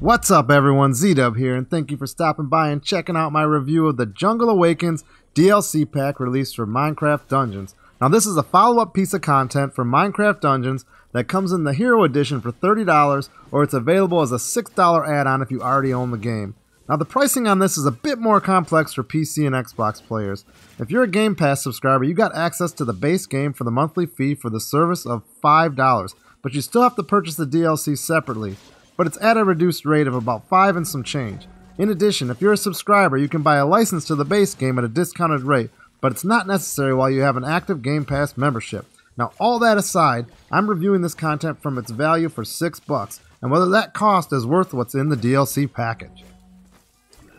What's up everyone, Z-Dub here, and thank you for stopping by and checking out my review of the Jungle Awakens DLC pack released for Minecraft Dungeons. Now this is a follow-up piece of content for Minecraft Dungeons that comes in the Hero Edition for $30, or it's available as a $6 add-on if you already own the game. Now the pricing on this is a bit more complex for PC and Xbox players. If you're a Game Pass subscriber, you got access to the base game for the monthly fee for the service of $5, but you still have to purchase the DLC separately. But it's at a reduced rate of about $5 and some change. In addition, if you're a subscriber, you can buy a license to the base game at a discounted rate, but it's not necessary while you have an active Game Pass membership. Now all that aside, I'm reviewing this content from its value for $6, and whether that cost is worth what's in the DLC package.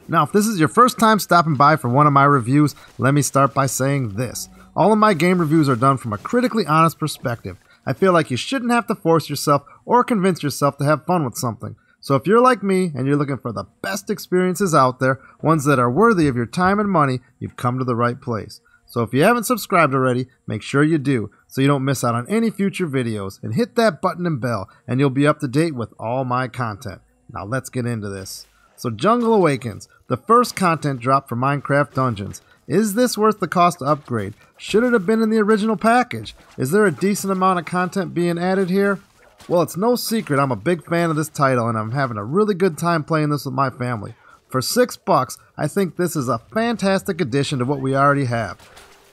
Now if this is your first time stopping by for one of my reviews, let me start by saying this. All of my game reviews are done from a critically honest perspective. I feel like you shouldn't have to force yourself or convince yourself to have fun with something. So if you're like me and you're looking for the best experiences out there, ones that are worthy of your time and money, you've come to the right place. So if you haven't subscribed already, make sure you do so you don't miss out on any future videos, and hit that button and bell and you'll be up to date with all my content. Now let's get into this. So Jungle Awakens, the first content drop for Minecraft Dungeons. Is this worth the cost to upgrade? Should it have been in the original package? Is there a decent amount of content being added here? Well, it's no secret I'm a big fan of this title and I'm having a really good time playing this with my family. For $6, I think this is a fantastic addition to what we already have.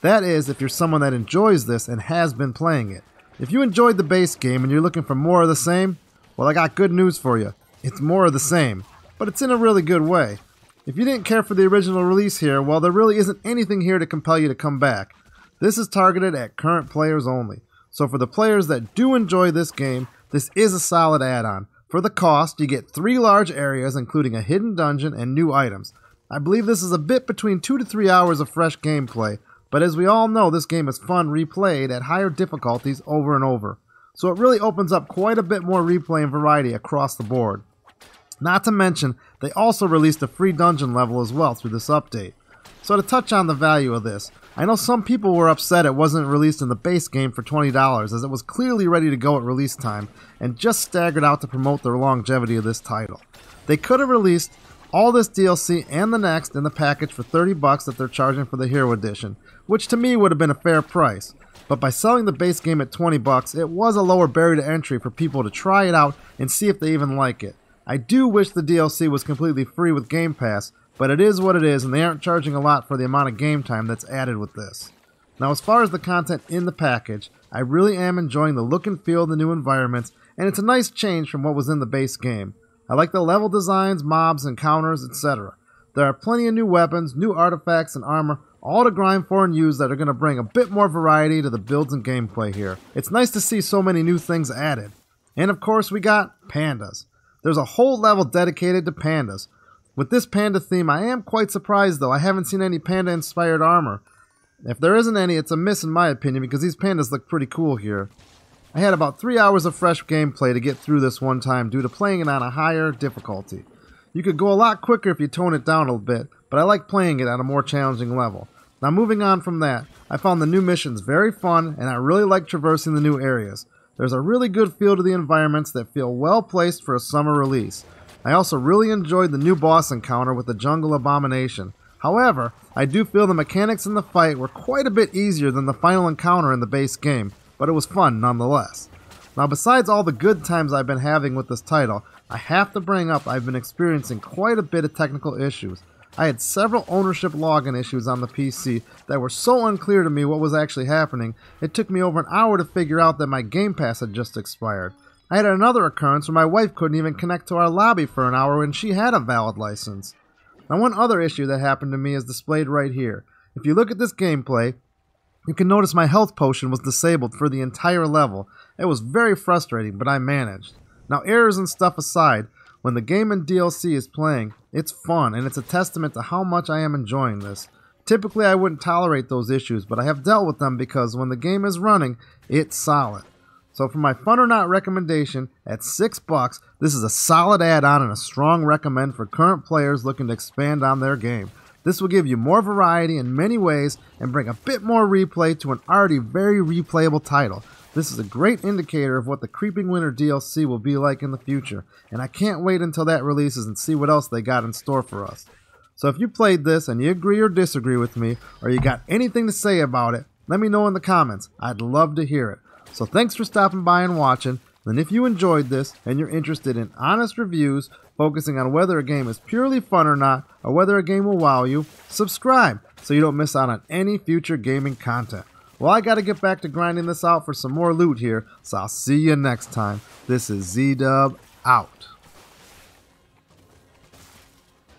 That is, if you're someone that enjoys this and has been playing it. If you enjoyed the base game and you're looking for more of the same, well, I got good news for you. It's more of the same, but it's in a really good way. If you didn't care for the original release here, well, there really isn't anything here to compel you to come back. This is targeted at current players only. So for the players that do enjoy this game, this is a solid add-on. For the cost, you get 3 large areas, including a hidden dungeon and new items. I believe this is a bit between 2 to 3 hours of fresh gameplay, but as we all know, this game is fun replayed at higher difficulties over and over. So it really opens up quite a bit more replay and variety across the board. Not to mention, they also released a free dungeon level as well through this update. So to touch on the value of this, I know some people were upset it wasn't released in the base game for $20, as it was clearly ready to go at release time and just staggered out to promote the longevity of this title. They could have released all this DLC and the next in the package for $30 that they're charging for the Hero Edition, which to me would have been a fair price. But by selling the base game at $20, it was a lower barrier to entry for people to try it out and see if they even like it. I do wish the DLC was completely free with Game Pass, but it is what it is and they aren't charging a lot for the amount of game time that's added with this. Now as far as the content in the package, I really am enjoying the look and feel of the new environments, and it's a nice change from what was in the base game. I like the level designs, mobs, encounters, etc. There are plenty of new weapons, new artifacts, and armor, all to grind for and use that are going to bring a bit more variety to the builds and gameplay here. It's nice to see so many new things added. And of course we got pandas. There's a whole level dedicated to pandas. With this panda theme, I am quite surprised though. I haven't seen any panda-inspired armor. If there isn't any, it's a miss in my opinion, because these pandas look pretty cool here. I had about 3 hours of fresh gameplay to get through this one time due to playing it on a higher difficulty. You could go a lot quicker if you tone it down a bit, but I like playing it at a more challenging level. Now moving on from that, I found the new missions very fun and I really like traversing the new areas. There's a really good feel to the environments that feel well placed for a summer release. I also really enjoyed the new boss encounter with the Jungle Abomination. However, I do feel the mechanics in the fight were quite a bit easier than the final encounter in the base game, but it was fun nonetheless. Now besides all the good times I've been having with this title, I have to bring up I've been experiencing quite a bit of technical issues. I had several ownership login issues on the PC that were so unclear to me what was actually happening, it took me over an hour to figure out that my Game Pass had just expired. I had another occurrence where my wife couldn't even connect to our lobby for an hour when she had a valid license. Now one other issue that happened to me is displayed right here. If you look at this gameplay, you can notice my health potion was disabled for the entire level. It was very frustrating, but I managed. Now errors and stuff aside, when the game and DLC is playing, it's fun and it's a testament to how much I am enjoying this. Typically I wouldn't tolerate those issues, but I have dealt with them because when the game is running, it's solid. So for my fun or not recommendation, at $6, this is a solid add-on and a strong recommend for current players looking to expand on their game. This will give you more variety in many ways and bring a bit more replay to an already very replayable title. This is a great indicator of what the Creeping Winter DLC will be like in the future, and I can't wait until that releases and see what else they got in store for us. So if you played this and you agree or disagree with me, or you got anything to say about it, let me know in the comments. I'd love to hear it. So thanks for stopping by and watching, and if you enjoyed this and you're interested in honest reviews focusing on whether a game is purely fun or not, or whether a game will wow you, subscribe so you don't miss out on any future gaming content. Well, I gotta get back to grinding this out for some more loot here, so I'll see you next time. This is Z-Dub, out.